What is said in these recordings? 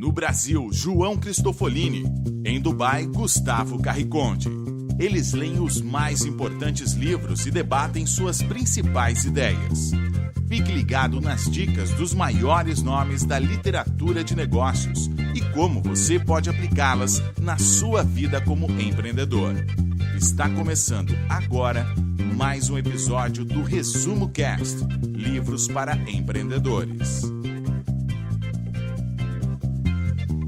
No Brasil, João Cristofolini. Em Dubai, Gustavo Carriconde. Eles leem os mais importantes livros e debatem suas principais ideias. Fique ligado nas dicas dos maiores nomes da literatura de negócios e como você pode aplicá-las na sua vida como empreendedor. Está começando agora mais um episódio do Resumo Cast, livros para empreendedores.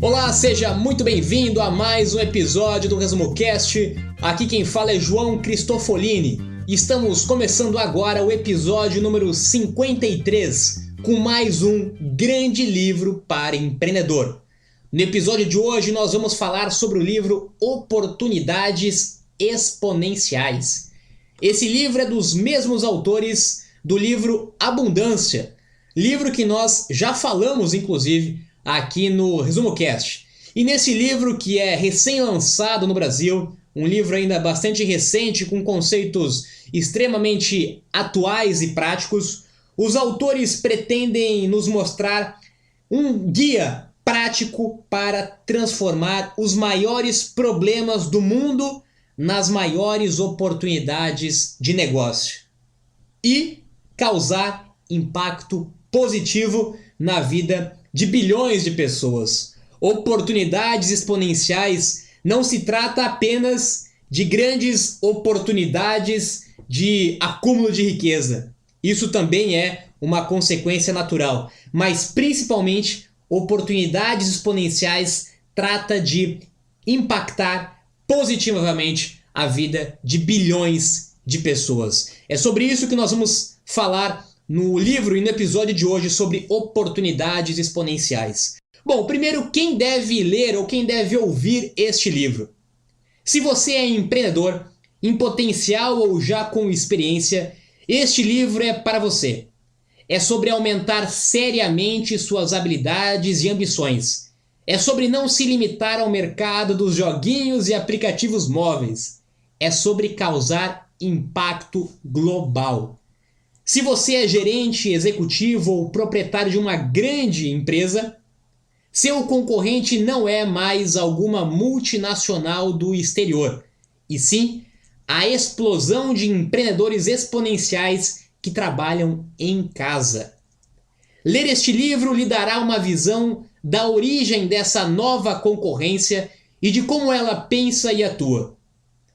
Olá, seja muito bem-vindo a mais um episódio do Resumo Cast. Aqui quem fala é João Cristofolini. Estamos começando agora o episódio número 53 com mais um grande livro para empreendedor. No episódio de hoje nós vamos falar sobre o livro Oportunidades Exponenciais. Esse livro é dos mesmos autores do livro Abundância, livro que nós já falamos inclusive aqui no Resumo Cast. E nesse livro, que é recém-lançado no Brasil, um livro ainda bastante recente, com conceitos extremamente atuais e práticos, os autores pretendem nos mostrar um guia prático para transformar os maiores problemas do mundo nas maiores oportunidades de negócio e causar impacto positivo na vida de bilhões de pessoas. Oportunidades exponenciais não se trata apenas de grandes oportunidades de acúmulo de riqueza. Isso também é uma consequência natural, mas principalmente oportunidades exponenciais trata de impactar positivamente a vida de bilhões de pessoas. É sobre isso que nós vamos falar no livro e no episódio de hoje sobre oportunidades exponenciais. Bom, primeiro, quem deve ler ou quem deve ouvir este livro? Se você é empreendedor, em potencial ou já com experiência, este livro é para você. É sobre aumentar seriamente suas habilidades e ambições. É sobre não se limitar ao mercado dos joguinhos e aplicativos móveis. É sobre causar impacto global. Se você é gerente, executivo ou proprietário de uma grande empresa, seu concorrente não é mais alguma multinacional do exterior, e sim a explosão de empreendedores exponenciais que trabalham em casa. Ler este livro lhe dará uma visão da origem dessa nova concorrência e de como ela pensa e atua.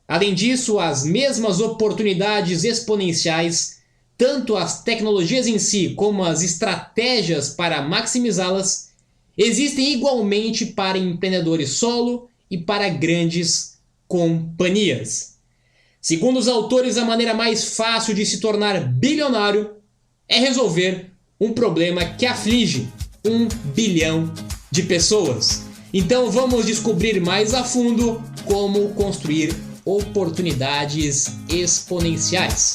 Além disso, as mesmas oportunidades exponenciais, tanto as tecnologias em si como as estratégias para maximizá-las, existem igualmente para empreendedores solo e para grandes companhias. Segundo os autores, a maneira mais fácil de se tornar bilionário é resolver um problema que aflige 1 bilhão de pessoas. Então vamos descobrir mais a fundo como construir oportunidades exponenciais.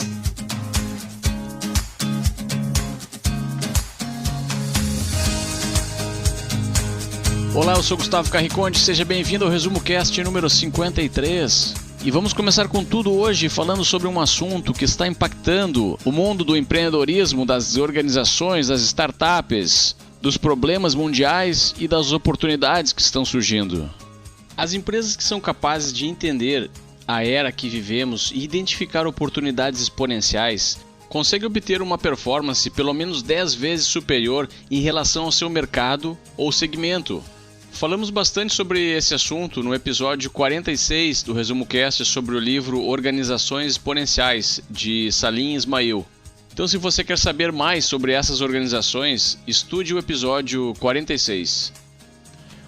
Olá, eu sou Gustavo Carriconde, seja bem-vindo ao Resumo Cast número 53. E vamos começar com tudo hoje falando sobre um assunto que está impactando o mundo do empreendedorismo, das organizações, das startups, dos problemas mundiais e das oportunidades que estão surgindo. As empresas que são capazes de entender a era que vivemos e identificar oportunidades exponenciais conseguem obter uma performance pelo menos 10 vezes superior em relação ao seu mercado ou segmento. Falamos bastante sobre esse assunto no episódio 46 do Resumo Cast sobre o livro Organizações Exponenciais, de Salim Ismail. Então, se você quer saber mais sobre essas organizações, estude o episódio 46.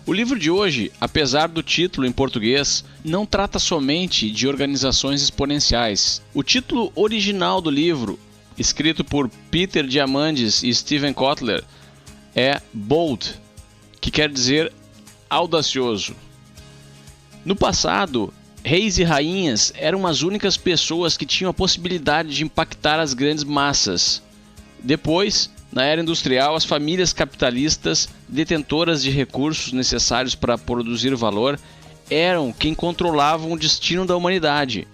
O livro de hoje, apesar do título em português, não trata somente de organizações exponenciais. O título original do livro, escrito por Peter Diamandis e Steven Kotler, é Bold, que quer dizer audacioso. No passado, reis e rainhas eram as únicas pessoas que tinham a possibilidade de impactar as grandes massas. Depois, na era industrial, as famílias capitalistas, detentoras de recursos necessários para produzir valor, eram quem controlavam o destino da humanidade.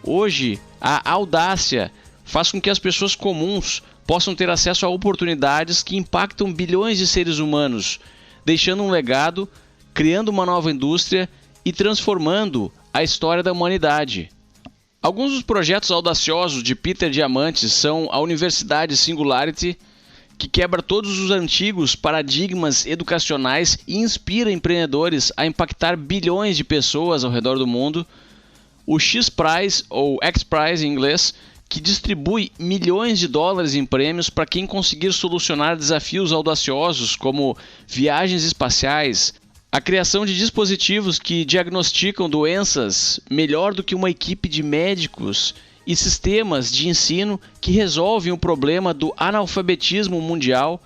Hoje, a audácia faz com que as pessoas comuns possam ter acesso a oportunidades que impactam bilhões de seres humanos, deixando um legado, criando uma nova indústria e transformando a história da humanidade. Alguns dos projetos audaciosos de Peter Diamandis são a Universidade Singularity, que quebra todos os antigos paradigmas educacionais e inspira empreendedores a impactar bilhões de pessoas ao redor do mundo, o X-Prize, ou X-Prize em inglês, que distribui milhões de dólares em prêmios para quem conseguir solucionar desafios audaciosos como viagens espaciais, a criação de dispositivos que diagnosticam doenças melhor do que uma equipe de médicos e sistemas de ensino que resolvem o problema do analfabetismo mundial,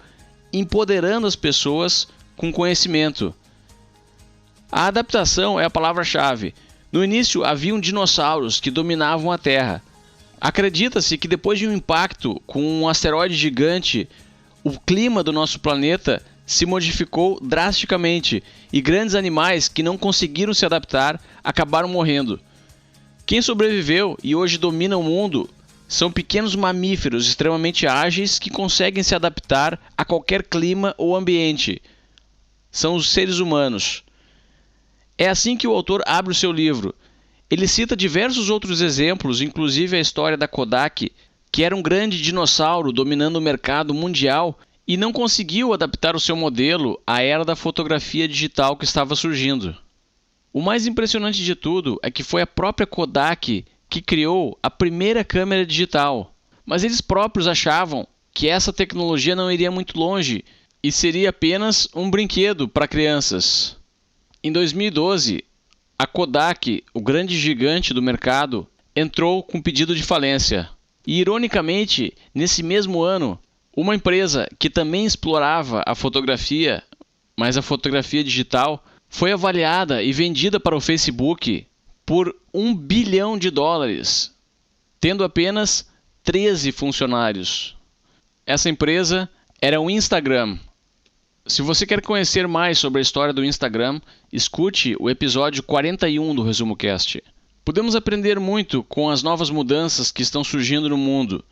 empoderando as pessoas com conhecimento. A adaptação é a palavra-chave. No início haviam dinossauros que dominavam a Terra. Acredita-se que depois de um impacto com um asteroide gigante, o clima do nosso planeta se modificou drasticamente e grandes animais que não conseguiram se adaptar acabaram morrendo. Quem sobreviveu e hoje domina o mundo são pequenos mamíferos extremamente ágeis que conseguem se adaptar a qualquer clima ou ambiente. São os seres humanos. É assim que o autor abre o seu livro. Ele cita diversos outros exemplos, inclusive a história da Kodak, que era um grande dinossauro dominando o mercado mundial e não conseguiu adaptar o seu modelo à era da fotografia digital que estava surgindo. O mais impressionante de tudo é que foi a própria Kodak que criou a primeira câmera digital, mas eles próprios achavam que essa tecnologia não iria muito longe e seria apenas um brinquedo para crianças. Em 2012, a Kodak, o grande gigante do mercado, entrou com pedido de falência. E, ironicamente, nesse mesmo ano, uma empresa que também explorava a fotografia, mas a fotografia digital, foi avaliada e vendida para o Facebook por $1 bilhão, tendo apenas 13 funcionários. Essa empresa era o Instagram. Se você quer conhecer mais sobre a história do Instagram, escute o episódio 41 do Resumo Cast. Podemos aprender muito com as novas mudanças que estão surgindo no mundo.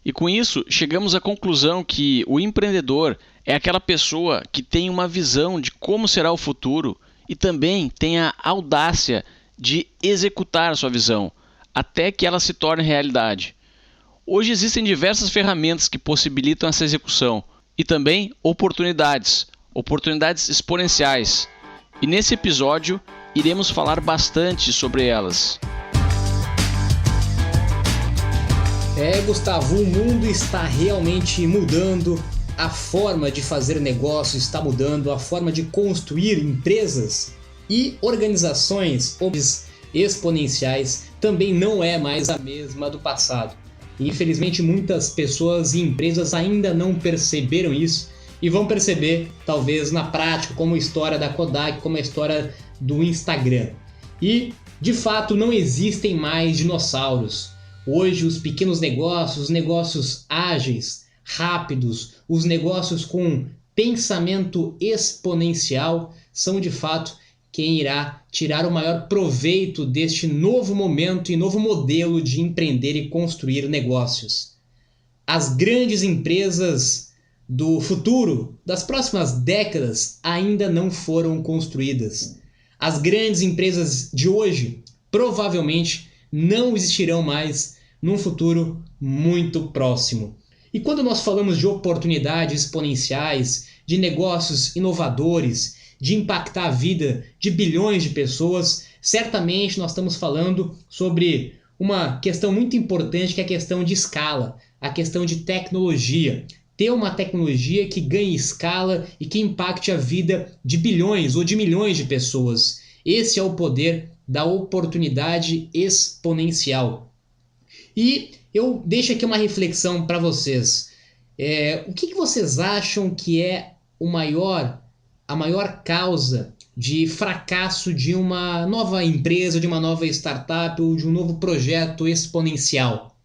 E com isso, chegamos à conclusão que o empreendedor é aquela pessoa que tem uma visão de como será o futuro e também tem a audácia de executar a sua visão, até que ela se torne realidade. Hoje existem diversas ferramentas que possibilitam essa execução. E também oportunidades exponenciais. E nesse episódio iremos falar bastante sobre elas. Gustavo, o mundo está realmente mudando, a forma de fazer negócio está mudando, a forma de construir empresas e organizações exponenciais também não é mais a mesma do passado. E, infelizmente, muitas pessoas e empresas ainda não perceberam isso e vão perceber, talvez, na prática, como a história da Kodak, como a história do Instagram. E, de fato, não existem mais dinossauros. Hoje, os pequenos negócios, os negócios ágeis, rápidos, os negócios com pensamento exponencial são, de fato, quem irá tirar o maior proveito deste novo momento e novo modelo de empreender e construir negócios. As grandes empresas do futuro, das próximas décadas, ainda não foram construídas. As grandes empresas de hoje provavelmente não existirão mais num futuro muito próximo. E quando nós falamos de oportunidades exponenciais, de negócios inovadores, de impactar a vida de bilhões de pessoas, certamente nós estamos falando sobre uma questão muito importante, que é a questão de escala, a questão de tecnologia. Ter uma tecnologia que ganhe escala e que impacte a vida de bilhões ou de milhões de pessoas. Esse é o poder da oportunidade exponencial. E eu deixo aqui uma reflexão para vocês. O que vocês acham que é a maior causa de fracasso de uma nova empresa, de uma nova startup ou de um novo projeto exponencial?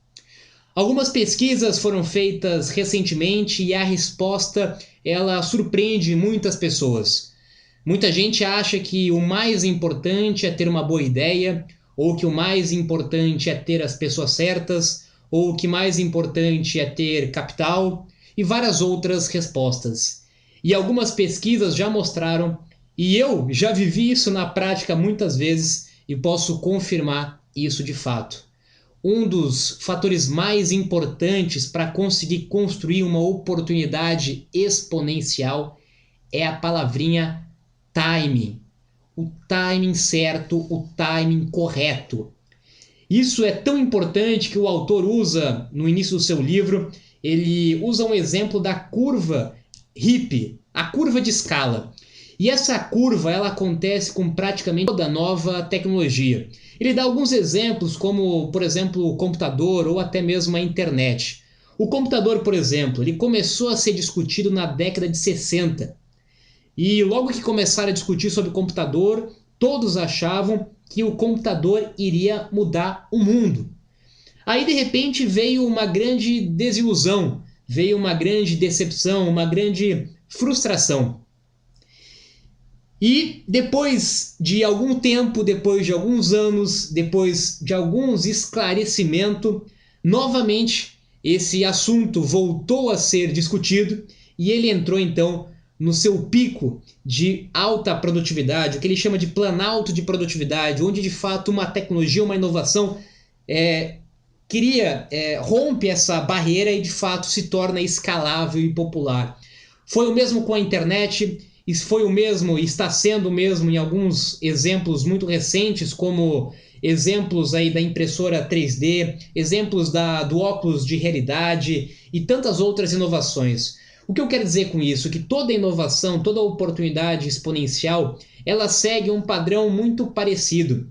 Algumas pesquisas foram feitas recentemente e a resposta ela surpreende muitas pessoas. Muita gente acha que o mais importante é ter uma boa ideia, ou que o mais importante é ter as pessoas certas, ou que mais importante é ter capital, e várias outras respostas. E algumas pesquisas já mostraram, e eu já vivi isso na prática muitas vezes e posso confirmar isso de fato. Um dos fatores mais importantes para conseguir construir uma oportunidade exponencial é a palavrinha timing. O timing certo, o timing correto. Isso é tão importante que o autor usa, no início do seu livro, ele usa um exemplo da curva HIP, a curva de escala. E essa curva ela acontece com praticamente toda nova tecnologia. Ele dá alguns exemplos, como, por exemplo, o computador ou até mesmo a internet. O computador, por exemplo, ele começou a ser discutido na década de 60. E logo que começaram a discutir sobre o computador, todos achavam que o computador iria mudar o mundo. Aí, de repente, veio uma grande desilusão, veio uma grande decepção, uma grande frustração. E depois de algum tempo, depois de alguns anos, depois de alguns esclarecimentos, novamente esse assunto voltou a ser discutido e ele entrou então no seu pico de alta produtividade, o que ele chama de planalto de produtividade, onde de fato uma tecnologia, uma inovação rompe essa barreira e de fato se torna escalável e popular. Foi o mesmo com a internet. Isso foi o mesmo, está sendo o mesmo em alguns exemplos muito recentes, como exemplos aí da impressora 3D, exemplos do óculos de realidade e tantas outras inovações. O que eu quero dizer com isso? Que toda inovação, toda oportunidade exponencial, ela segue um padrão muito parecido.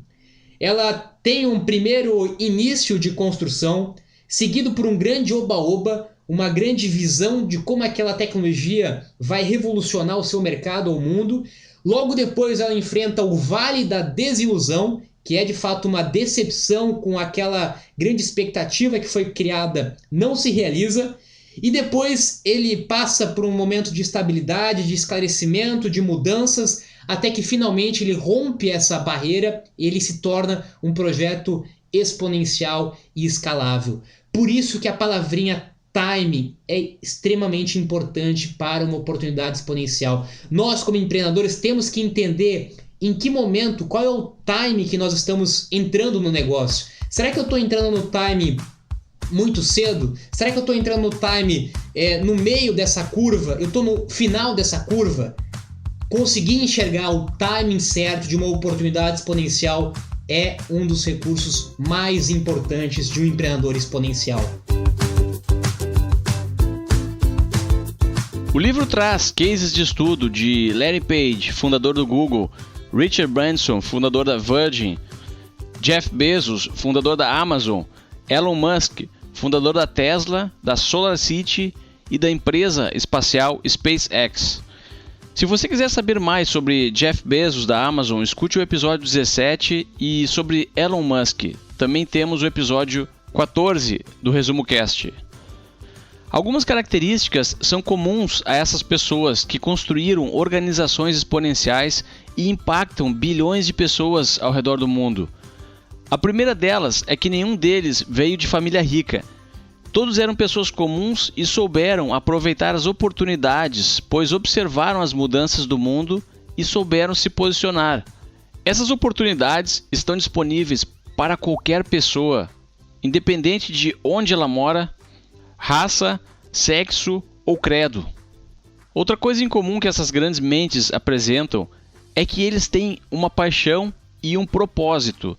Ela tem um primeiro início de construção, seguido por um grande oba-oba, uma grande visão de como aquela tecnologia vai revolucionar o seu mercado ou mundo. Logo depois ela enfrenta o vale da desilusão, que é de fato uma decepção com aquela grande expectativa que foi criada, não se realiza. E depois ele passa por um momento de estabilidade, de esclarecimento, de mudanças, até que finalmente ele rompe essa barreira e ele se torna um projeto exponencial e escalável. Por isso que a palavrinha timing é extremamente importante para uma oportunidade exponencial. Nós, como empreendedores, temos que entender em que momento, qual é o time que nós estamos entrando no negócio. Será que eu estou entrando no time muito cedo? Será que eu estou entrando no time no meio dessa curva? Eu estou no final dessa curva? Conseguir enxergar o timing certo de uma oportunidade exponencial é um dos recursos mais importantes de um empreendedor exponencial. O livro traz cases de estudo de Larry Page, fundador do Google, Richard Branson, fundador da Virgin, Jeff Bezos, fundador da Amazon, Elon Musk, fundador da Tesla, da SolarCity e da empresa espacial SpaceX. Se você quiser saber mais sobre Jeff Bezos da Amazon, escute o episódio 17 e sobre Elon Musk. Também temos o episódio 14 do Resumo Cast. Algumas características são comuns a essas pessoas que construíram organizações exponenciais e impactam bilhões de pessoas ao redor do mundo. A primeira delas é que nenhum deles veio de família rica. Todos eram pessoas comuns e souberam aproveitar as oportunidades, pois observaram as mudanças do mundo e souberam se posicionar. Essas oportunidades estão disponíveis para qualquer pessoa, independente de onde ela mora, raça, sexo ou credo. Outra coisa em comum que essas grandes mentes apresentam é que eles têm uma paixão e um propósito.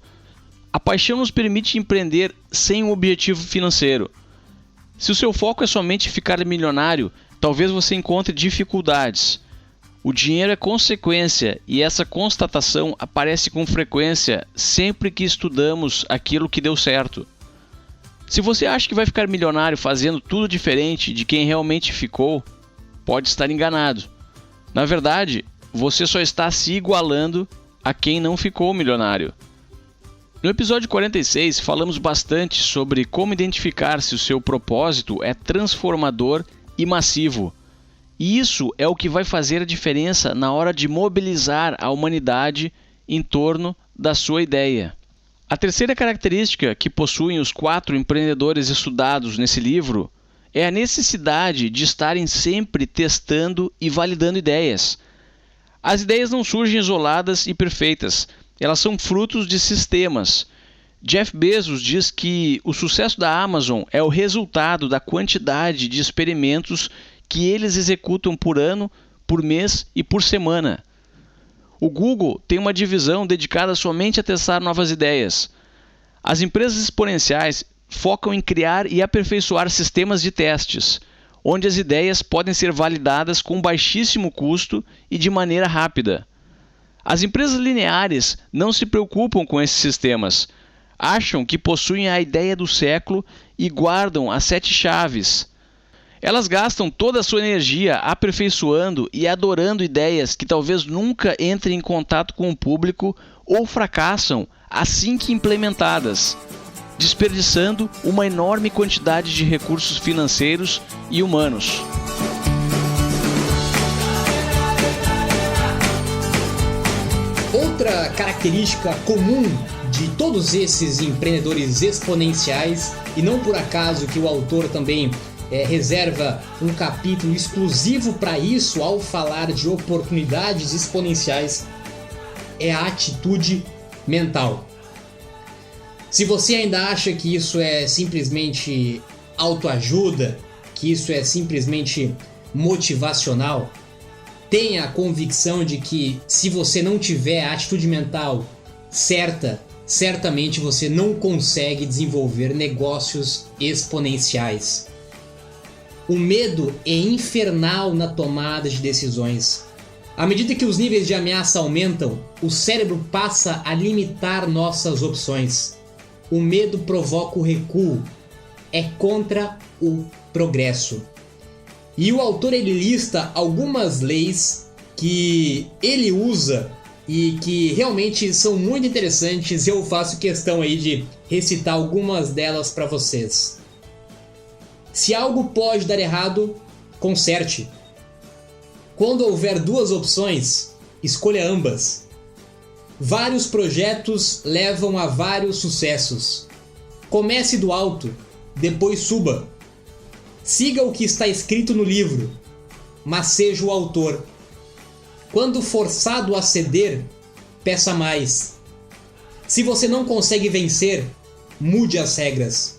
A paixão nos permite empreender sem um objetivo financeiro. Se o seu foco é somente ficar milionário, talvez você encontre dificuldades. O dinheiro é consequência e essa constatação aparece com frequência sempre que estudamos aquilo que deu certo. Se você acha que vai ficar milionário fazendo tudo diferente de quem realmente ficou, pode estar enganado. Na verdade, você só está se igualando a quem não ficou milionário. No episódio 46, falamos bastante sobre como identificar se o seu propósito é transformador e massivo. E isso é o que vai fazer a diferença na hora de mobilizar a humanidade em torno da sua ideia. A terceira característica que possuem os 4 empreendedores estudados nesse livro é a necessidade de estarem sempre testando e validando ideias. As ideias não surgem isoladas e perfeitas, elas são frutos de sistemas. Jeff Bezos diz que o sucesso da Amazon é o resultado da quantidade de experimentos que eles executam por ano, por mês e por semana. O Google tem uma divisão dedicada somente a testar novas ideias. As empresas exponenciais focam em criar e aperfeiçoar sistemas de testes, onde as ideias podem ser validadas com baixíssimo custo e de maneira rápida. As empresas lineares não se preocupam com esses sistemas, acham que possuem a ideia do século e guardam as 7 chaves. Elas gastam toda a sua energia aperfeiçoando e adorando ideias que talvez nunca entrem em contato com o público ou fracassam assim que implementadas, desperdiçando uma enorme quantidade de recursos financeiros e humanos. Outra característica comum de todos esses empreendedores exponenciais, e não por acaso que o autor também reserva um capítulo exclusivo para isso ao falar de oportunidades exponenciais, é a atitude mental. Se você ainda acha que isso é simplesmente autoajuda, que isso é simplesmente motivacional, tenha a convicção de que se você não tiver a atitude mental certa, certamente você não consegue desenvolver negócios exponenciais. O medo é infernal na tomada de decisões. À medida que os níveis de ameaça aumentam, o cérebro passa a limitar nossas opções. O medo provoca o recuo, é contra o progresso. E o autor ele lista algumas leis que ele usa e que realmente são muito interessantes. Eu faço questão aí de recitar algumas delas para vocês. Se algo pode dar errado, conserte. Quando houver 2 opções, escolha ambas. Vários projetos levam a vários sucessos. Comece do alto, depois suba. Siga o que está escrito no livro, mas seja o autor. Quando forçado a ceder, peça mais. Se você não consegue vencer, mude as regras.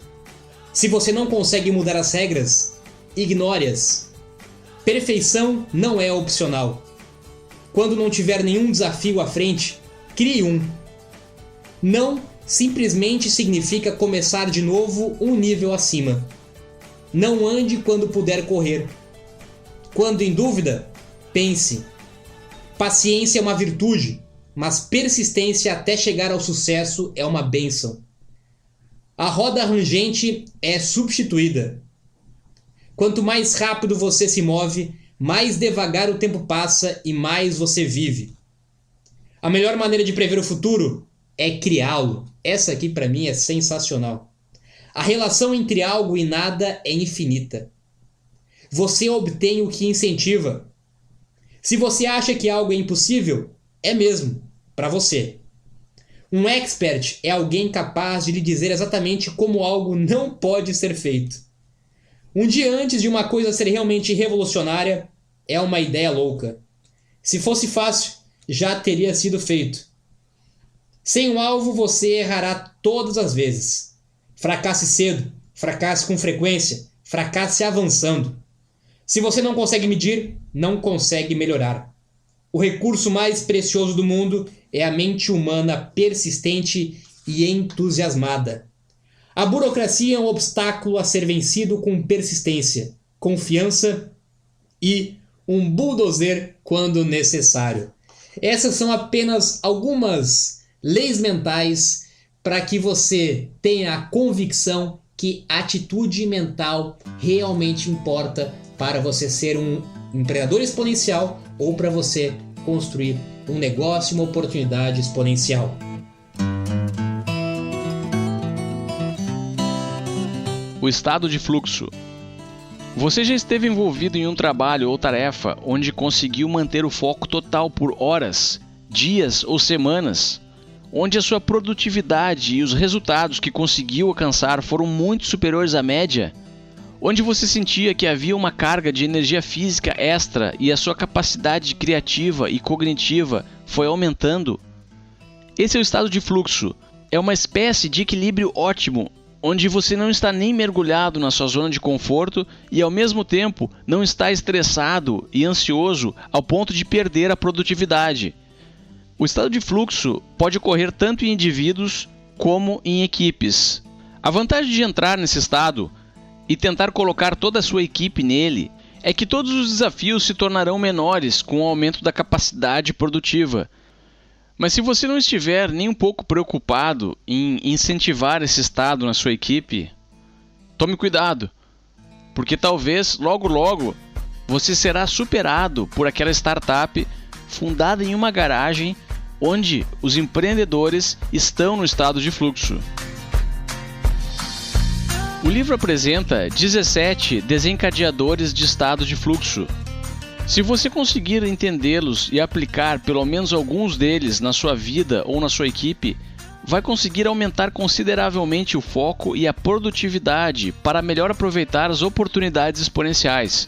Se você não consegue mudar as regras, ignore-as. Perfeição não é opcional. Quando não tiver nenhum desafio à frente, crie um. Não simplesmente significa começar de novo um nível acima. Não ande quando puder correr. Quando em dúvida, pense. Paciência é uma virtude, mas persistência até chegar ao sucesso é uma bênção. A roda rangente é substituída. Quanto mais rápido você se move, mais devagar o tempo passa e mais você vive. A melhor maneira de prever o futuro é criá-lo. Essa aqui para mim é sensacional. A relação entre algo e nada é infinita. Você obtém o que incentiva. Se você acha que algo é impossível, é mesmo, para você. Um expert é alguém capaz de lhe dizer exatamente como algo não pode ser feito. Um dia antes de uma coisa ser realmente revolucionária, é uma ideia louca. Se fosse fácil, já teria sido feito. Sem um alvo, você errará todas as vezes. Fracasse cedo, fracasse com frequência, fracasse avançando. Se você não consegue medir, não consegue melhorar. O recurso mais precioso do mundo é a mente humana persistente e entusiasmada. A burocracia é um obstáculo a ser vencido com persistência, confiança e um bulldozer quando necessário. Essas são apenas algumas leis mentais para que você tenha a convicção que a atitude mental realmente importa para você ser um empreendedor exponencial ou para você construir um negócio, uma oportunidade exponencial. O estado de fluxo. Você já esteve envolvido em um trabalho ou tarefa onde conseguiu manter o foco total por horas, dias ou semanas, onde a sua produtividade e os resultados que conseguiu alcançar foram muito superiores à média? onde você sentia que havia uma carga de energia física extra e a sua capacidade criativa e cognitiva foi aumentando? Esse é o estado de fluxo. É uma espécie de equilíbrio ótimo, onde você não está nem mergulhado na sua zona de conforto e ao mesmo tempo não está estressado e ansioso ao ponto de perder a produtividade. O estado de fluxo pode ocorrer tanto em indivíduos como em equipes. A vantagem de entrar nesse estado e tentar colocar toda a sua equipe nele é que todos os desafios se tornarão menores com o aumento da capacidade produtiva. Mas se você não estiver nem um pouco preocupado em incentivar esse estado na sua equipe, tome cuidado, porque talvez logo logo você será superado por aquela startup fundada em uma garagem onde os empreendedores estão no estado de fluxo. O livro apresenta 17 desencadeadores de estado de fluxo. Se você conseguir entendê-los e aplicar pelo menos alguns deles na sua vida ou na sua equipe, vai conseguir aumentar consideravelmente o foco e a produtividade para melhor aproveitar as oportunidades exponenciais.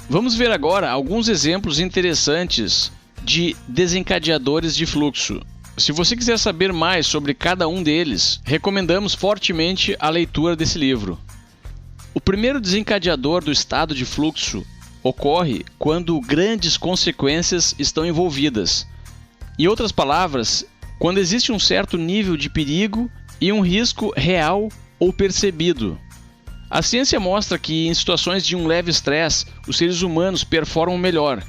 Vamos ver agora alguns exemplos interessantes de desencadeadores de fluxo. Se você quiser saber mais sobre cada um deles, recomendamos fortemente a leitura desse livro. O primeiro desencadeador do estado de fluxo ocorre quando grandes consequências estão envolvidas. Em outras palavras, quando existe um certo nível de perigo e um risco real ou percebido. A ciência mostra que em situações de um leve estresse, os seres humanos performam melhor.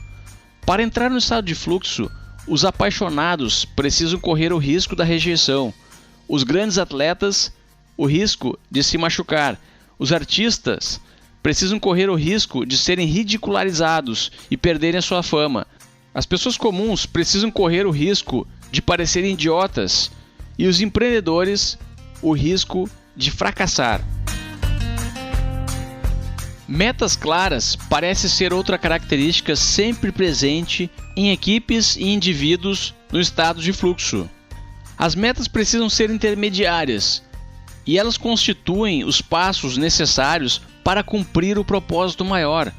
Para entrar no estado de fluxo, os apaixonados precisam correr o risco da rejeição. Os grandes atletas, o risco de se machucar. Os artistas precisam correr o risco de serem ridicularizados e perderem a sua fama. As pessoas comuns precisam correr o risco de parecerem idiotas e os empreendedores o risco de fracassar. Metas claras parece ser outra característica sempre presente em equipes e indivíduos no estado de fluxo. As metas precisam ser intermediárias e elas constituem os passos necessários para cumprir o propósito maior.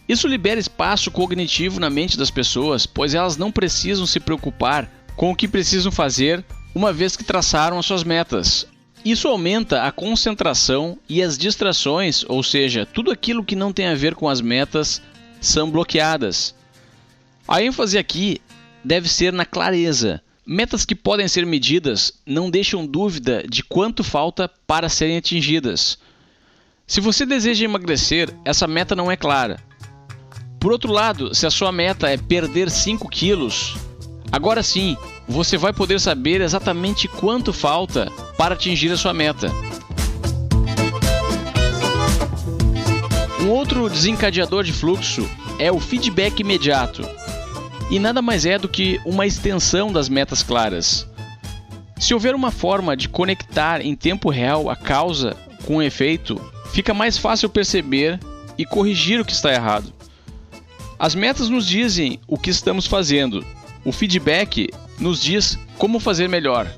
Isso libera espaço cognitivo na mente das pessoas, pois elas não precisam se preocupar com o que precisam fazer uma vez que traçaram as suas metas. Isso aumenta a concentração e as distrações, ou seja, tudo aquilo que não tem a ver com as metas, são bloqueadas. A ênfase aqui deve ser na clareza. Metas que podem ser medidas não deixam dúvida de quanto falta para serem atingidas. Se você deseja emagrecer, essa meta não é clara. Por outro lado, se a sua meta é perder 5 quilos, agora sim, você vai poder saber exatamente quanto falta para atingir a sua meta. Um outro desencadeador de fluxo é o feedback imediato. E nada mais é do que uma extensão das metas claras. Se houver uma forma de conectar em tempo real a causa com o efeito, fica mais fácil perceber e corrigir o que está errado. As metas nos dizem o que estamos fazendo. O feedback nos diz como fazer melhor.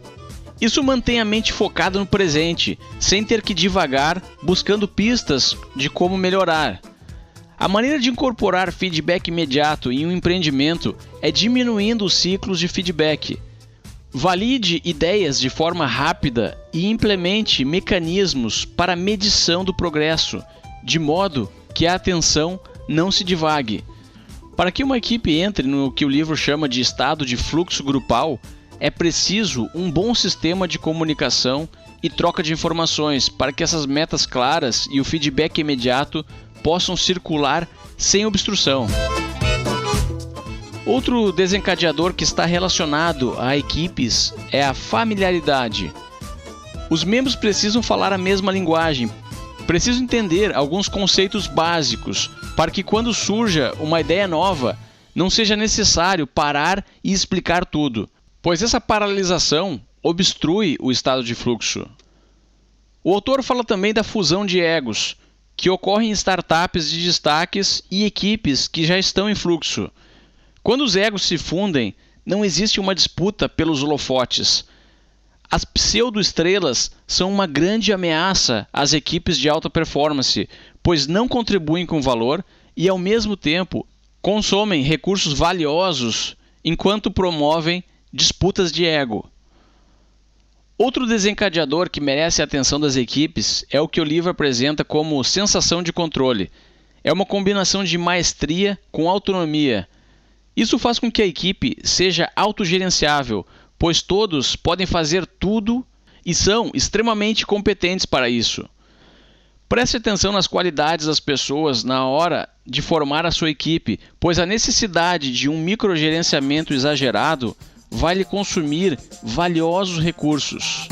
Isso mantém a mente focada no presente, sem ter que divagar, buscando pistas de como melhorar. A maneira de incorporar feedback imediato em um empreendimento é diminuindo os ciclos de feedback. Valide ideias de forma rápida e implemente mecanismos para medição do progresso, de modo que a atenção não se divague. Para que uma equipe entre no que o livro chama de estado de fluxo grupal, é preciso um bom sistema de comunicação e troca de informações para que essas metas claras e o feedback imediato possam circular sem obstrução. Outro desencadeador que está relacionado a equipes é a familiaridade. Os membros precisam falar a mesma linguagem, precisam entender alguns conceitos básicos para que quando surja uma ideia nova, não seja necessário parar e explicar tudo, pois essa paralisação obstrui o estado de fluxo. O autor fala também da fusão de egos, que ocorre em startups de destaques e equipes que já estão em fluxo. Quando os egos se fundem, não existe uma disputa pelos holofotes. As pseudo-estrelas são uma grande ameaça às equipes de alta performance, pois não contribuem com valor e, ao mesmo tempo, consomem recursos valiosos enquanto promovem disputas de ego. Outro desencadeador que merece a atenção das equipes é o que o livro apresenta como sensação de controle. É uma combinação de maestria com autonomia. Isso faz com que a equipe seja autogerenciável, pois todos podem fazer tudo e são extremamente competentes para isso. Preste atenção nas qualidades das pessoas na hora de formar a sua equipe, pois a necessidade de um microgerenciamento exagerado vai lhe consumir valiosos recursos.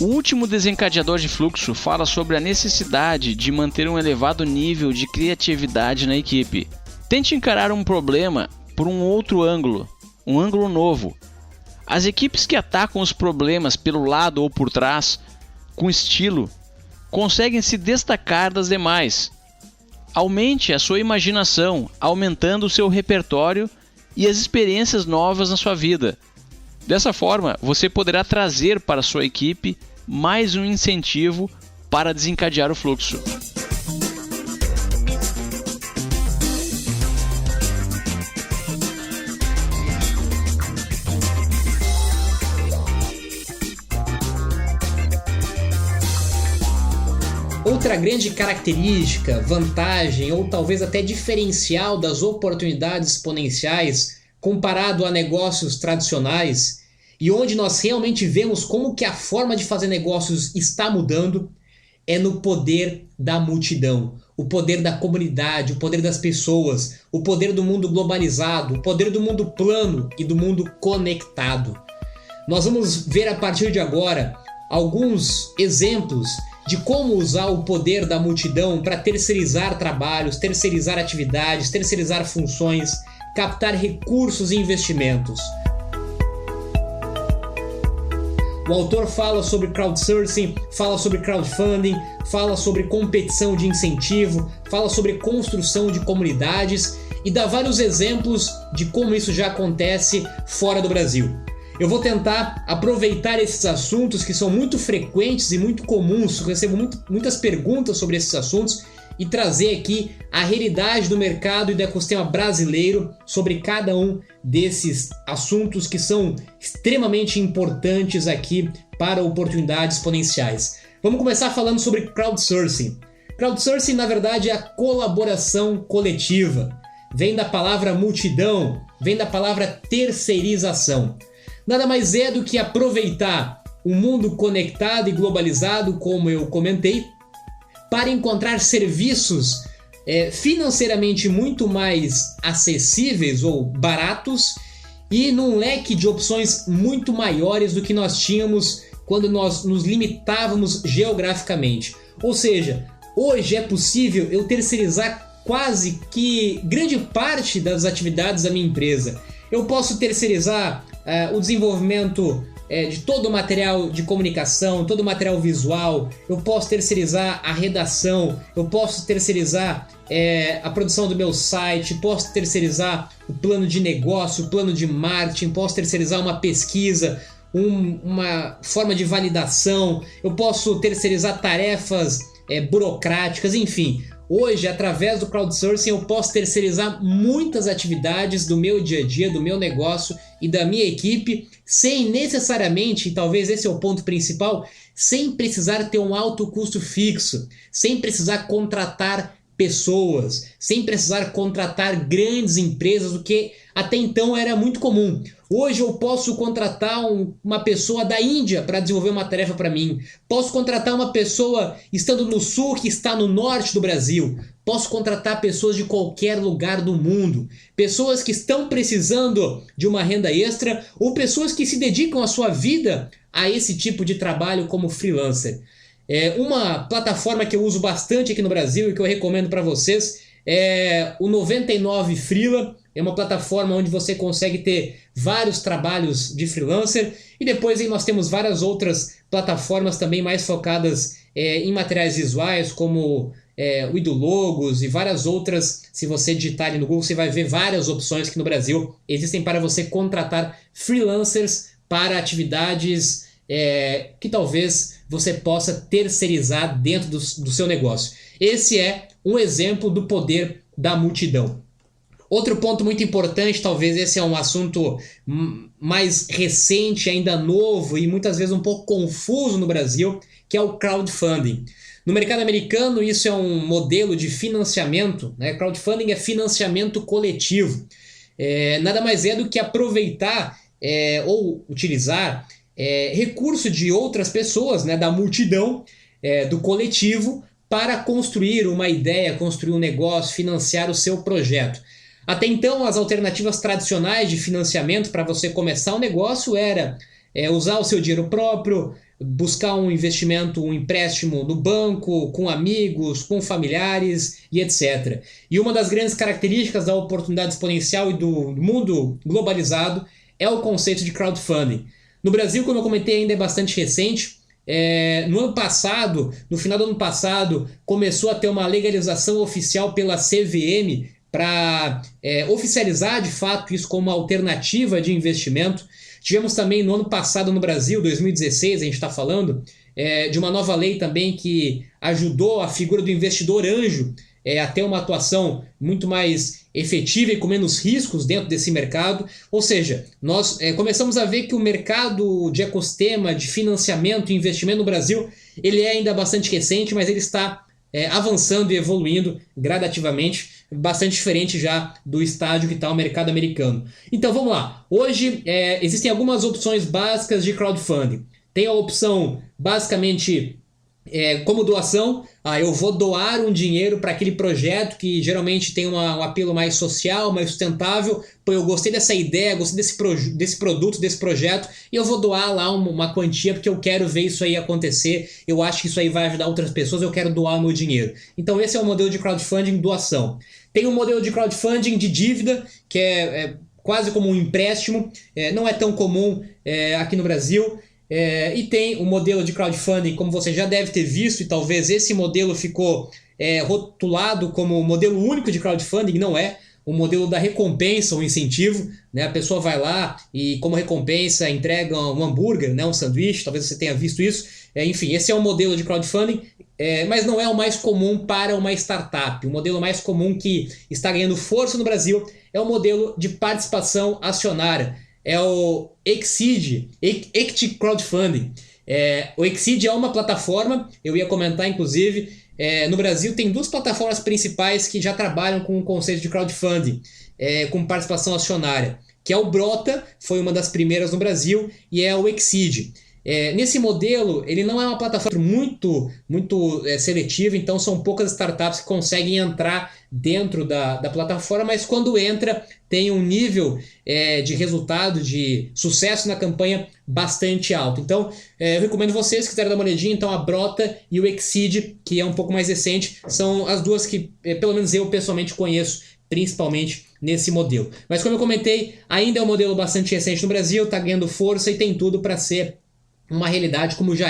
O último desencadeador de fluxo fala sobre a necessidade de manter um elevado nível de criatividade na equipe. Tente encarar um problema por um outro ângulo, um ângulo novo. As equipes que atacam os problemas pelo lado ou por trás, com estilo, conseguem se destacar das demais. Aumente a sua imaginação, aumentando o seu repertório e as experiências novas na sua vida. Dessa forma, você poderá trazer para a sua equipe mais um incentivo para desencadear o fluxo. Outra grande característica, vantagem ou talvez até diferencial das oportunidades exponenciais comparado a negócios tradicionais e onde nós realmente vemos como que a forma de fazer negócios está mudando é no poder da multidão, o poder da comunidade, o poder das pessoas, o poder do mundo globalizado, o poder do mundo plano e do mundo conectado. Nós vamos ver a partir de agora alguns exemplos de como usar o poder da multidão para terceirizar trabalhos, terceirizar atividades, terceirizar funções, captar recursos e investimentos. O autor fala sobre crowdsourcing, fala sobre crowdfunding, fala sobre competição de incentivo, fala sobre construção de comunidades e dá vários exemplos de como isso já acontece fora do Brasil. Eu vou tentar aproveitar esses assuntos que são muito frequentes e muito comuns, eu recebo muitas perguntas sobre esses assuntos e trazer aqui a realidade do mercado e do ecossistema brasileiro sobre cada um desses assuntos que são extremamente importantes aqui para oportunidades exponenciais. Vamos começar falando sobre crowdsourcing. Crowdsourcing, na verdade, é a colaboração coletiva. Vem da palavra multidão, vem da palavra terceirização. Nada mais é do que aproveitar o mundo conectado e globalizado, como eu comentei, para encontrar serviços financeiramente muito mais acessíveis ou baratos e num leque de opções muito maiores do que nós tínhamos quando nós nos limitávamos geograficamente. Ou seja, hoje é possível eu terceirizar quase que grande parte das atividades da minha empresa. Eu posso terceirizar o desenvolvimento de todo o material de comunicação, todo o material visual, eu posso terceirizar a redação, eu posso terceirizar a produção do meu site, posso terceirizar o plano de negócio, o plano de marketing, posso terceirizar uma pesquisa, uma forma de validação, eu posso terceirizar tarefas burocráticas, enfim. Hoje, através do crowdsourcing, eu posso terceirizar muitas atividades do meu dia a dia, do meu negócio e da minha equipe, sem necessariamente, e talvez esse é o ponto principal, sem precisar ter um alto custo fixo, sem precisar contratar pessoas, sem precisar contratar grandes empresas, o que até então era muito comum. Hoje eu posso contratar uma pessoa da Índia para desenvolver uma tarefa para mim. Posso contratar uma pessoa estando no sul que está no norte do Brasil. Posso contratar pessoas de qualquer lugar do mundo. Pessoas que estão precisando de uma renda extra ou pessoas que se dedicam a sua vida a esse tipo de trabalho como freelancer. Uma plataforma que eu uso bastante aqui no Brasil e que eu recomendo para vocês é o 99 Freela. É uma plataforma onde você consegue ter vários trabalhos de freelancer e depois aí nós temos várias outras plataformas também mais focadas em materiais visuais como o Idologos e várias outras. Se você digitar ali no Google, você vai ver várias opções que no Brasil existem para você contratar freelancers para atividades que talvez você possa terceirizar dentro do seu negócio. Esse é um exemplo do poder da multidão. Outro ponto muito importante, talvez esse é um assunto mais recente, ainda novo e muitas vezes um pouco confuso no Brasil, que é o crowdfunding. No mercado americano, isso é um modelo de financiamento, né? Crowdfunding é financiamento coletivo. Nada mais é do que aproveitar ou utilizar recurso de outras pessoas, né? Da multidão, do coletivo, para construir uma ideia, construir um negócio, financiar o seu projeto. Até então, as alternativas tradicionais de financiamento para você começar um negócio era usar o seu dinheiro próprio, buscar um investimento, um empréstimo no banco, com amigos, com familiares e etc. E uma das grandes características da oportunidade exponencial e do mundo globalizado é o conceito de crowdfunding. No Brasil, como eu comentei, ainda é bastante recente. No ano passado, no final do ano passado, começou a ter uma legalização oficial pela CVM para oficializar de fato isso como uma alternativa de investimento. Tivemos também no ano passado no Brasil, 2016, a gente está falando, de uma nova lei também que ajudou a figura do investidor anjo a ter uma atuação muito mais efetiva e com menos riscos dentro desse mercado. Ou seja, nós começamos a ver que o mercado de ecossistema, de financiamento e investimento no Brasil, ele é ainda bastante recente, mas ele está avançando e evoluindo gradativamente, bastante diferente já do estágio que está o mercado americano. Então vamos lá, hoje existem algumas opções básicas de crowdfunding. Tem a opção basicamente como doação. Eu vou doar um dinheiro para aquele projeto que geralmente tem um apelo mais social, mais sustentável. Eu gostei dessa ideia, gostei desse produto, desse projeto, e eu vou doar lá uma quantia porque eu quero ver isso aí acontecer, eu acho que isso aí vai ajudar outras pessoas, eu quero doar o meu dinheiro. Então esse é o modelo de crowdfunding, doação. Tem um modelo de crowdfunding de dívida, que é quase como um empréstimo, não é tão comum aqui no Brasil. E tem o modelo de crowdfunding, como você já deve ter visto, e talvez esse modelo ficou rotulado como o modelo único de crowdfunding. Não é o modelo da recompensa, o incentivo, né? A pessoa vai lá e como recompensa entrega um hambúrguer, né? Um sanduíche, talvez você tenha visto isso. Enfim, esse é o modelo de crowdfunding, mas não é o mais comum para uma startup. O modelo mais comum que está ganhando força no Brasil é o modelo de participação acionária. É o Exceed, Equity Crowdfunding. O Exceed é uma plataforma, eu ia comentar inclusive, no Brasil tem duas plataformas principais que já trabalham com o conceito de crowdfunding, com participação acionária, que é o Brota, foi uma das primeiras no Brasil, e é o Exceed. Nesse modelo, ele não é uma plataforma muito seletiva, então são poucas startups que conseguem entrar dentro da plataforma, mas quando entra, tem um nível de resultado, de sucesso na campanha bastante alto. Então, eu recomendo vocês, se quiserem dar uma olhadinha, então a Brota e o Exceed, que é um pouco mais recente, são as duas que, pelo menos eu pessoalmente conheço, principalmente nesse modelo. Mas como eu comentei, ainda é um modelo bastante recente no Brasil, está ganhando força e tem tudo para ser uma realidade como já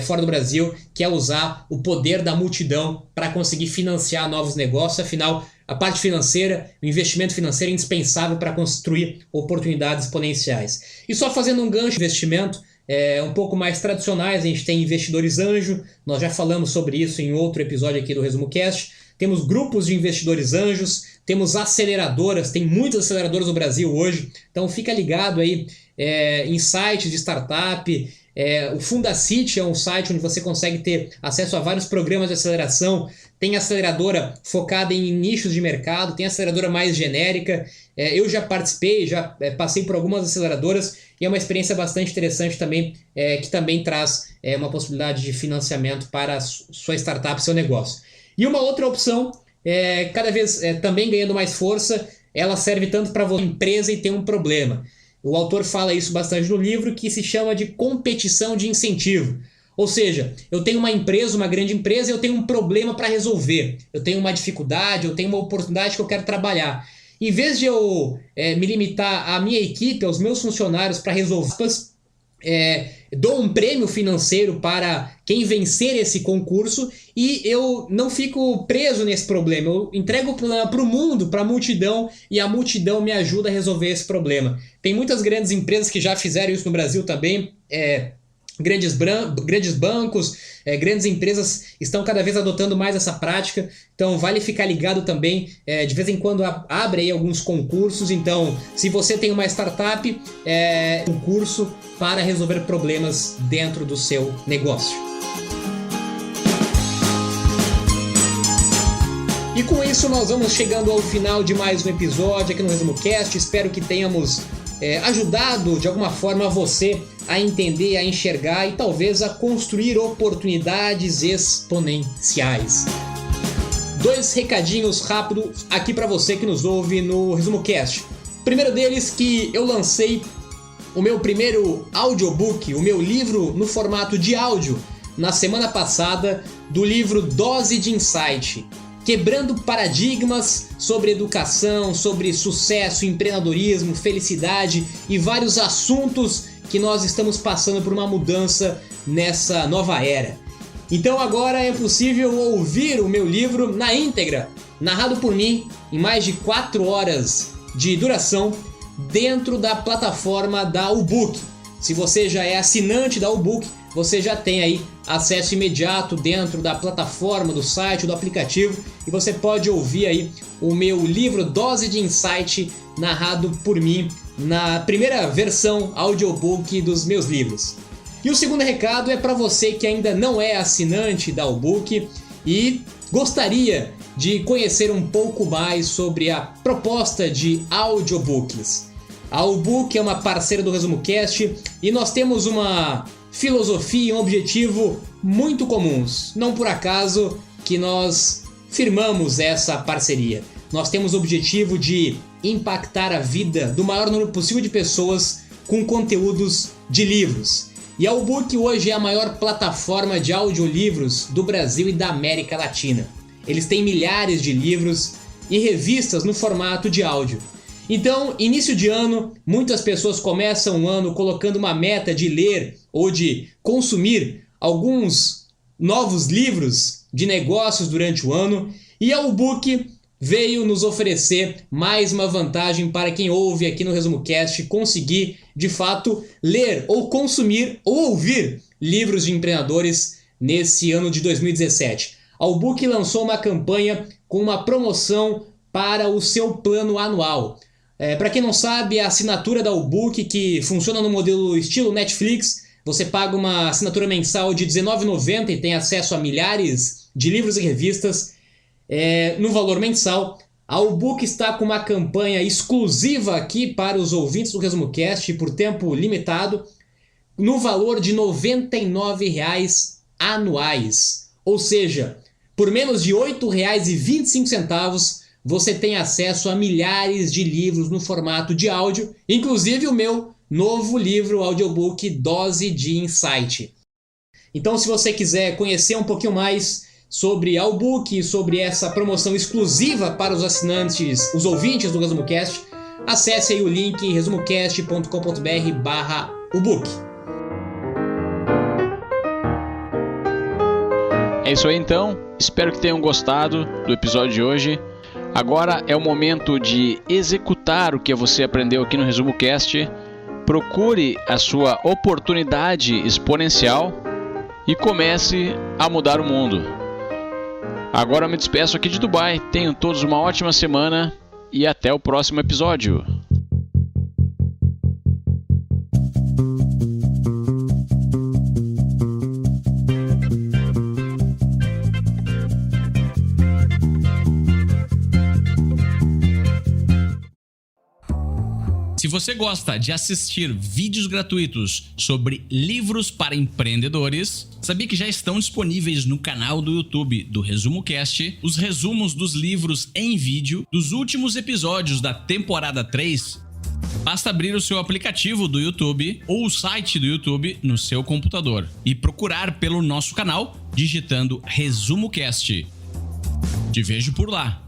fora do Brasil, que é usar o poder da multidão para conseguir financiar novos negócios. Afinal, a parte financeira, o investimento financeiro é indispensável para construir oportunidades exponenciais. E só fazendo um gancho de investimento um pouco mais tradicionais, a gente tem investidores anjo, nós já falamos sobre isso em outro episódio aqui do Resumo Cast. Temos grupos de investidores anjos, temos aceleradoras, tem muitas aceleradoras no Brasil hoje, então fica ligado aí em sites de startup. O Fundacity é um site onde você consegue ter acesso a vários programas de aceleração. Tem aceleradora focada em nichos de mercado, tem aceleradora mais genérica. Eu já participei, já passei por algumas aceleradoras e é uma experiência bastante interessante também, que também traz uma possibilidade de financiamento para a sua startup, seu negócio. E uma outra opção, cada vez também ganhando mais força, ela serve tanto para você empresa e tem um problema. O autor fala isso bastante no livro, que se chama de competição de incentivo. Ou seja, eu tenho uma empresa, uma grande empresa, e eu tenho um problema para resolver. Eu tenho uma dificuldade, eu tenho uma oportunidade que eu quero trabalhar. Em vez de eu me limitar à minha equipe, aos meus funcionários para resolver, dou um prêmio financeiro para quem vencer esse concurso e eu não fico preso nesse problema. Eu entrego o problema para o mundo, para a multidão, e a multidão me ajuda a resolver esse problema. Tem muitas grandes empresas que já fizeram isso no Brasil também. Grandes bancos, grandes empresas estão cada vez adotando mais essa prática, então vale ficar ligado também, de vez em quando abre aí alguns concursos, então se você tem uma startup, concurso para resolver problemas dentro do seu negócio. E com isso nós vamos chegando ao final de mais um episódio aqui no ResumoCast, espero que tenhamos ajudado de alguma forma você a entender, a enxergar e talvez a construir oportunidades exponenciais. 2 recadinhos rápidos aqui para você que nos ouve no ResumoCast. Primeiro deles, que eu lancei o meu primeiro audiobook, o meu livro no formato de áudio, na semana passada, do livro Dose de Insight. Quebrando paradigmas sobre educação, sobre sucesso, empreendedorismo, felicidade e vários assuntos que nós estamos passando por uma mudança nessa nova era. Então agora é possível ouvir o meu livro na íntegra, narrado por mim, em mais de 4 horas de duração, dentro da plataforma da Ubook. Se você já é assinante da Ubook, você já tem aí acesso imediato dentro da plataforma, do site, do aplicativo, e você pode ouvir aí o meu livro Dose de Insight, narrado por mim na primeira versão audiobook dos meus livros. E o segundo recado é para você que ainda não é assinante da Ubook e gostaria de conhecer um pouco mais sobre a proposta de audiobooks. A Ubook é uma parceira do ResumoCast e nós temos uma filosofia e um objetivo muito comuns. Não por acaso que nós firmamos essa parceria. Nós temos o objetivo de impactar a vida do maior número possível de pessoas com conteúdos de livros. E a Ubook hoje é a maior plataforma de audiolivros do Brasil e da América Latina. Eles têm milhares de livros e revistas no formato de áudio. Então, início de ano, muitas pessoas começam o ano colocando uma meta de ler ou de consumir alguns novos livros de negócios durante o ano, e a Ubook veio nos oferecer mais uma vantagem para quem ouve aqui no ResumoCast conseguir, de fato, ler ou consumir ou ouvir livros de empreendedores nesse ano de 2017. A Ubook lançou uma campanha com uma promoção para o seu plano anual. Para quem não sabe, a assinatura da Ubook, que funciona no modelo estilo Netflix, você paga uma assinatura mensal de R$19,90 e tem acesso a milhares de livros e revistas no valor mensal. A Ubook está com uma campanha exclusiva aqui para os ouvintes do ResumoCast por tempo limitado, no valor de R$ 99,00 anuais. Ou seja, por menos de R$ 8,25 você tem acesso a milhares de livros no formato de áudio, inclusive o meu novo livro audiobook Dose de Insight. Então, se você quiser conhecer um pouquinho mais sobre a Ubook e sobre essa promoção exclusiva para os assinantes, os ouvintes do ResumoCast, acesse aí o link resumocast.com.br/Ubook. É isso aí então, espero que tenham gostado do episódio de hoje. Agora é o momento de executar o que você aprendeu aqui no ResumoCast. Procure a sua oportunidade exponencial e comece a mudar o mundo. Agora eu me despeço aqui de Dubai. Tenham todos uma ótima semana e até o próximo episódio. Se você gosta de assistir vídeos gratuitos sobre livros para empreendedores, sabia que já estão disponíveis no canal do YouTube do ResumoCast os resumos dos livros em vídeo dos últimos episódios da temporada 3? Basta abrir o seu aplicativo do YouTube ou o site do YouTube no seu computador e procurar pelo nosso canal digitando ResumoCast. Te vejo por lá.